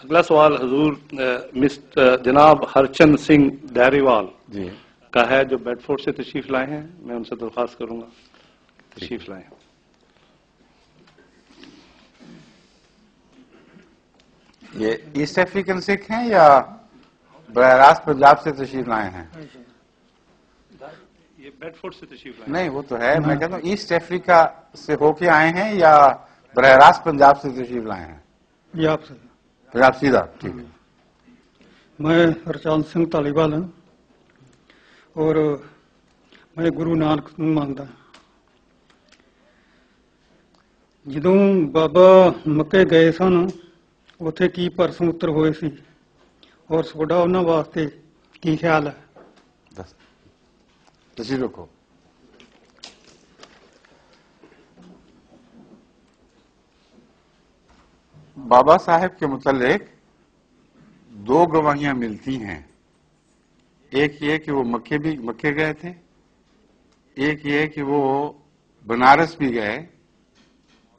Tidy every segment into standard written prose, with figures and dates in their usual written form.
اگلا سوال حضور جناب ہرچند سنگھ ڈیریوال جی کا ہے، جو بیڈ فورڈ سے تشریف لائے ہیں. میں ان سے درخواست کروں گا تشریف لائیں. یہ ایسٹ افریقن سکھ ہیں یا براہ راست پنجاب سے تشریف لائے ہیں؟ یہ بیڈ فورڈ سے تشریف لائے. نہیں وہ تو ہے، میں کہتا ہوں ایسٹ افریقہ سے ہو کے آئے ہیں یا براہ راست پنجاب سے تشریف لائے ہیں؟ پنجاب سے. پنجاب سیدھا، ٹھیک ہے. میں ہرچند سنگھ تالیوال ہوں اور میں ਗੁਰੂ ਨਾਨਕ ਨੂੰ ਮੰਨਦਾ. ਜਦੋਂ ਬਾਬਾ ਮੱਕੇ ਗਏ ਸਨ ਉੱਥੇ ਕੀ ਪਰਸੋਂ ਉੱਤਰ ਹੋਏ ਸੀ ਔਰ ਤੁਹਾਡਾ ਉਹਨਾਂ ਵਾਸਤੇ ਕੀ ਖਿਆਲ ਹੈ؟ تشریف رکھو. بابا صاحب کے متعلق دو گواہیاں ملتی ہیں. ایک یہ کہ وہ مکے گئے تھے، ایک یہ کہ وہ بنارس بھی گئے،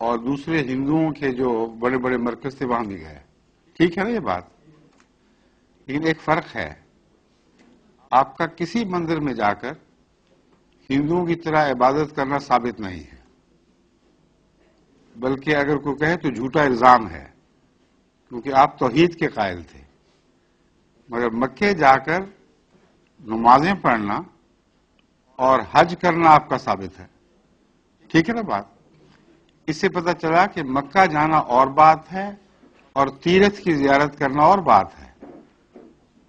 اور دوسرے ہندوؤں کے جو بڑے بڑے مرکز تھے وہاں بھی گئے. ٹھیک ہے نا یہ بات؟ لیکن ایک فرق ہے، آپ کا کسی مندر میں جا کر ہندوؤں کی طرح عبادت کرنا ثابت نہیں ہے، بلکہ اگر کوئی کہے تو جھوٹا الزام ہے، کیونکہ آپ توحید کے قائل تھے. مگر مکے جا کر نمازیں پڑھنا اور حج کرنا آپ کا ثابت ہے. ٹھیک ہے نا بات؟ اس سے پتہ چلا کہ مکہ جانا اور بات ہے اور تیرتھ کی زیارت کرنا اور بات ہے.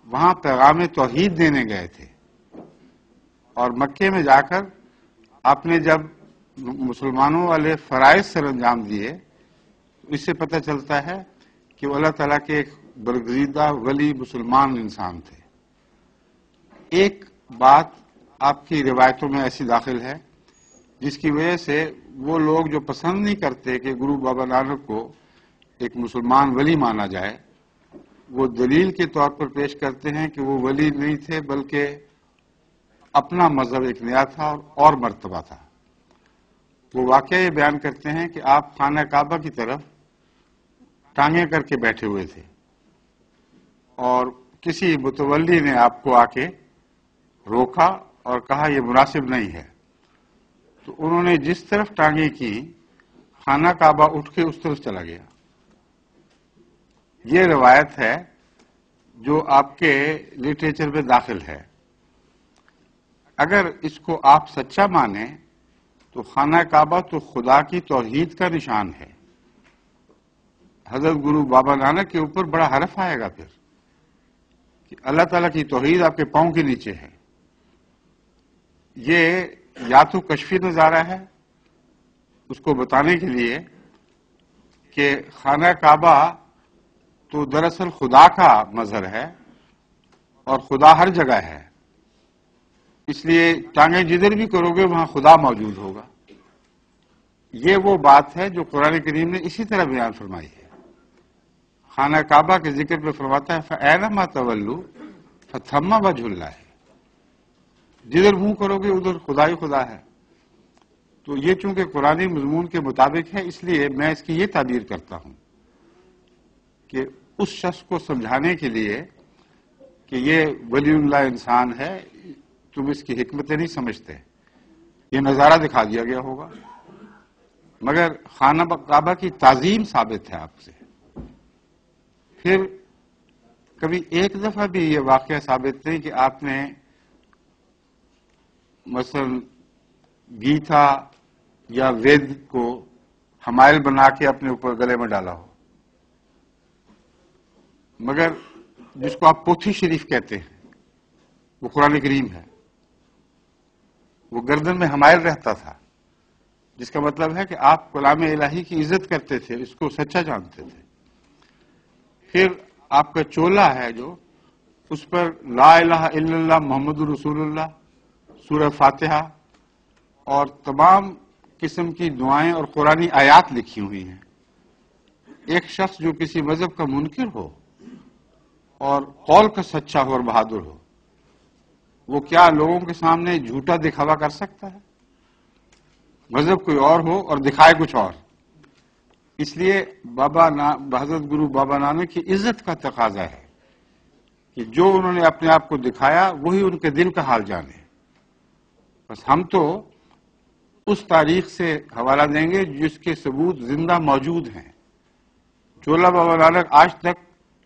وہاں پیغام توحید دینے گئے تھے، اور مکے میں جا کر آپ نے جب مسلمانوں والے فرائض سر انجام دیے، اس سے پتہ چلتا ہے کہ وہ اللہ تعالیٰ کے ایک برگزیدہ ولی مسلمان انسان تھے. ایک بات آپ کی روایتوں میں ایسی داخل ہے جس کی وجہ سے وہ لوگ جو پسند نہیں کرتے کہ گرو بابا نانک کو ایک مسلمان ولی مانا جائے، وہ دلیل کے طور پر پیش کرتے ہیں کہ وہ ولی نہیں تھے بلکہ اپنا مذہب ایک نیا تھا اور مرتبہ تھا. وہ واقعہ یہ بیان کرتے ہیں کہ آپ خانہ کعبہ کی طرف ٹانگیں کر کے بیٹھے ہوئے تھے، اور کسی متولی نے آپ کو آ کے روکا اور کہا یہ مناسب نہیں ہے. تو انہوں نے جس طرف ٹانگیں کی، خانہ کعبہ اٹھ کے اس طرف چلا گیا. یہ روایت ہے جو آپ کے لٹریچر میں داخل ہے. اگر اس کو آپ سچا مانیں تو خانہ کعبہ تو خدا کی توحید کا نشان ہے. حضرت گرو بابا نانک کے اوپر بڑا حرف آئے گا پھر کہ اللہ تعالیٰ کی توحید آپ کے پاؤں کے نیچے ہے. یہ یا تو کشفی نظارہ ہے اس کو بتانے کے لیے کہ خانہ کعبہ تو دراصل خدا کا مظہر ہے اور خدا ہر جگہ ہے، اس لیے ٹانگیں جدھر بھی کرو گے وہاں خدا موجود ہوگا. یہ وہ بات ہے جو قرآن کریم نے اسی طرح بیان فرمائی ہے. خانہ کعبہ کے ذکر پہ فرماتا ہے فَأَيْنَمَا تَوَلُّوا فَثَمَّ وَجْهُ اللَّهِ. جدھر منہ کرو گے ادھر خدا ہی خدا ہے. تو یہ چونکہ قرآنی مضمون کے مطابق ہے، اس لیے میں اس کی یہ تعبیر کرتا ہوں کہ اس شخص کو سمجھانے کے لیے کہ یہ ولی اللہ انسان ہے، تم اس کی حکمتیں نہیں سمجھتے، یہ نظارہ دکھا دیا گیا ہوگا. مگر خانہ کعبہ کی تعظیم ثابت ہے آپ سے. پھر کبھی ایک دفعہ بھی یہ واقعہ ثابت نہیں کہ آپ نے مثلا گیتا یا وید کو حمائل بنا کے اپنے اوپر گلے میں ڈالا ہو. مگر جس کو آپ پوتھی شریف کہتے ہیں وہ قرآن کریم ہے. وہ گردن میں حمائل رہتا تھا، جس کا مطلب ہے کہ آپ کلام الہی کی عزت کرتے تھے، اس کو سچا جانتے تھے. پھر آپ کا چولا ہے جو اس پر لا الہ الا اللہ محمد رسول اللہ، سورہ فاتحہ اور تمام قسم کی دعائیں اور قرآنی آیات لکھی ہوئی ہیں. ایک شخص جو کسی مذہب کا منکر ہو اور قول کا سچا ہو اور بہادر ہو، وہ کیا لوگوں کے سامنے جھوٹا دکھاوا کر سکتا ہے؟ مذہب کوئی اور ہو اور دکھائے کچھ اور. اس لیے حضرت گرو بابا نانک کی عزت کا تقاضا ہے کہ جو انہوں نے اپنے آپ کو دکھایا وہی ان کے دل کا حال جانے. بس ہم تو اس تاریخ سے حوالہ دیں گے جس کے ثبوت زندہ موجود ہیں. چولا بابا نانک آج تک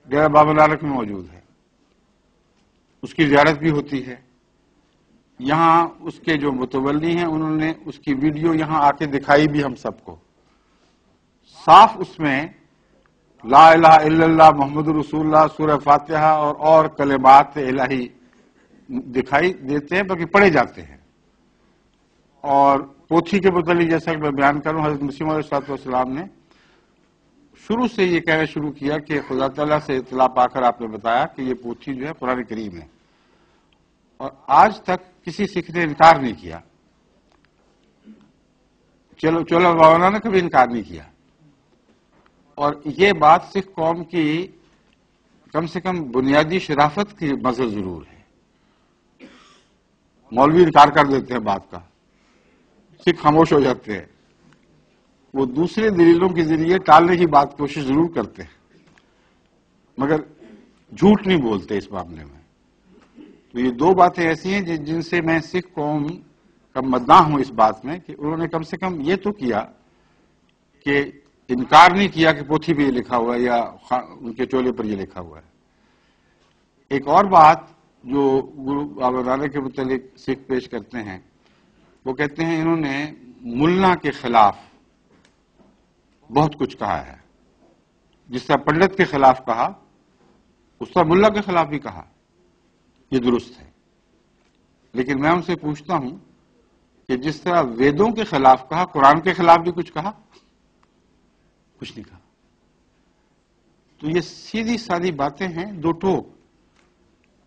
ڈیرا بابا نانک میں موجود ہے، اس کی زیارت بھی ہوتی ہے. یہاں اس کے جو متولی ہیں انہوں نے اس کی ویڈیو یہاں آ کے دکھائی بھی ہم سب کو. صاف اس میں لا الہ الا اللہ محمد رسول اللہ سورہ فاتحہ اور کلمات الہی دکھائی دیتے ہیں، بلکہ پڑھے جاتے ہیں. اور پوتھی کے متعلق جیسا کہ میں بیان کروں، حضرت مسیح موعود علیہ السلام نے شروع سے یہ کہنا شروع کیا کہ خدا تعالیٰ سے اطلاع پا کر آپ نے بتایا کہ یہ پوتھی جو ہے قرآن کریم ہے، اور آج تک کسی سکھ نے انکار نہیں کیا. چولا بابا نانک نے کبھی انکار نہیں کیا. اور یہ بات سکھ قوم کی کم سے کم بنیادی شرافت کی مظہر ضرور ہے. مولوی انکار کر دیتے ہیں بات کا، سکھ خاموش ہو جاتے ہیں. وہ دوسرے دلیلوں کے ذریعے ٹالنے کی بات کوشش ضرور کرتے ہیں، مگر جھوٹ نہیں بولتے اس معاملے میں. تو یہ دو باتیں ایسی ہیں جن سے میں سکھ قوم کا مداح ہوں اس بات میں کہ انہوں نے کم سے کم یہ تو کیا کہ انکار نہیں کیا کہ پوتھی پہ یہ لکھا ہوا ہے یا ان کے چولے پر یہ لکھا ہوا ہے. ایک اور بات جو گرو بابا نانک کے متعلق سکھ پیش کرتے ہیں، وہ کہتے ہیں انہوں نے ملا کے خلاف بہت کچھ کہا ہے. جس طرح پنڈت کے خلاف کہا اس طرح ملا کے خلاف بھی کہا. یہ درست ہے، لیکن میں ان سے پوچھتا ہوں کہ جس طرح ویدوں کے خلاف کہا، قرآن کے خلاف بھی کچھ کہا؟ کچھ نہیں کہا. تو یہ سیدھی سادی باتیں ہیں، دو ٹوک.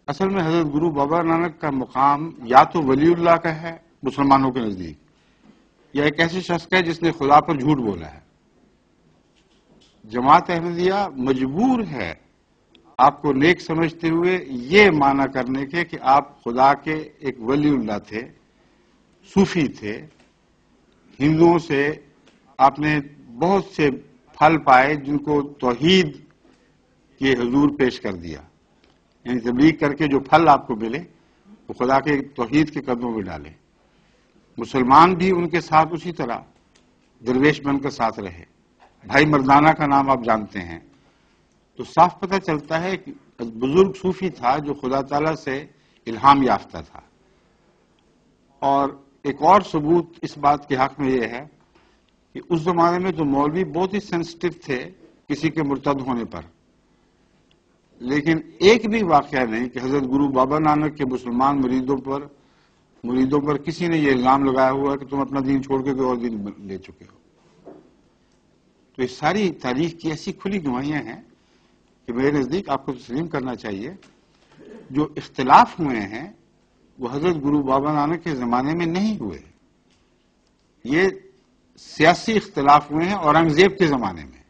اصل میں حضرت گرو بابا نانک کا مقام یا تو ولی اللہ کا ہے مسلمانوں کے نزدیک، یا ایک ایسے شخص کا ہے جس نے خدا پر جھوٹ بولا ہے. جماعت احمدیہ مجبور ہے آپ کو نیک سمجھتے ہوئے یہ معنی کرنے کے کہ آپ خدا کے ایک ولی اللہ تھے، صوفی تھے. ہندوؤں سے آپ نے بہت سے پھل پائے جن کو توحید کے حضور پیش کر دیا. یعنی تبلیغ کر کے جو پھل آپ کو ملے وہ خدا کے توحید کے قدموں میں ڈالے. مسلمان بھی ان کے ساتھ اسی طرح درویش بن کر ساتھ رہے. بھائی مردانہ کا نام آپ جانتے ہیں. تو صاف پتہ چلتا ہے کہ بزرگ صوفی تھا جو خدا تعالیٰ سے الہام یافتہ تھا. اور ایک اور ثبوت اس بات کے حق میں یہ ہے کہ اس زمانے میں تو مولوی بہت ہی سینسٹیو تھے کسی کے مرتد ہونے پر، لیکن ایک بھی واقعہ نہیں کہ حضرت گرو بابا نانک کے مسلمان مریدوں پر کسی نے یہ الزام لگایا ہوا ہے کہ تم اپنا دین چھوڑ کے کوئی اور دین لے چکے ہو. تو یہ ساری تاریخ کی ایسی کھلی گواہیاں ہیں کہ میرے نزدیک آپ کو تسلیم کرنا چاہیے. جو اختلاف ہوئے ہیں وہ حضرت گرو بابا نانک کے زمانے میں نہیں ہوئے، یہ سیاسی اختلاف ہوئے ہیں اورنگزیب کے زمانے میں.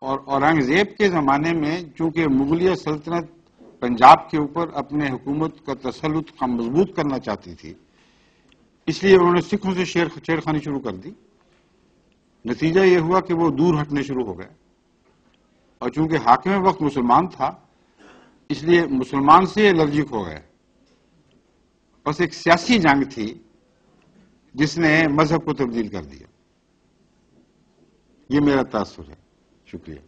اور اورنگزیب کے زمانے میں چونکہ مغلیہ سلطنت پنجاب کے اوپر اپنے حکومت کا تسلط مضبوط کرنا چاہتی تھی، اس لیے انہوں نے سکھوں سے چھیڑخانی شروع کر دی. نتیجہ یہ ہوا کہ وہ دور ہٹنے شروع ہو گئے، اور چونکہ حاکم وقت مسلمان تھا اس لیے مسلمان سے الرجک ہو گئے. بس ایک سیاسی جنگ تھی جس نے مذہب کو تبدیل کر دیا. یہ میرا تاثر ہے. شکریہ.